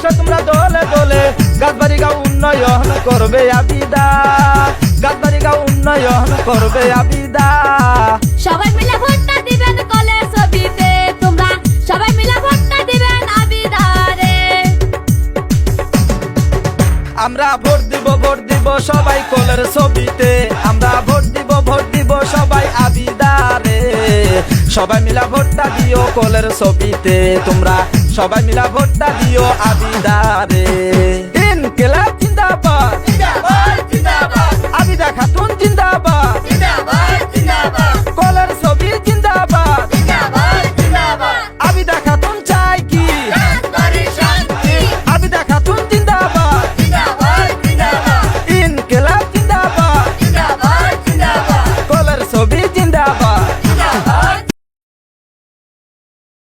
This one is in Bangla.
এসো তোমরা দলে দলে গাছবাড়ি গাঁও উন্নয়ন করবে আবিদা, গাছবাড়ি গাঁও উন্নয়ন করবে আবিদা। সবাই মিলে ভোটটা দিবেন কলের ছবিতে, তোমরা সবাই মিলে ভোটটা দিবেন আবিদারে। আমরা ভোট দিব সবাই কলের ছবিতে, আমরা ভোট দিব সবাই আবিদারে। সবাই মিলা ভোটটা দিও কলের ছবিতে, তোমরা সবাই মিলা ভোটটা দিও আবিদারে। ইনকিলাব জিন্দাবাদ।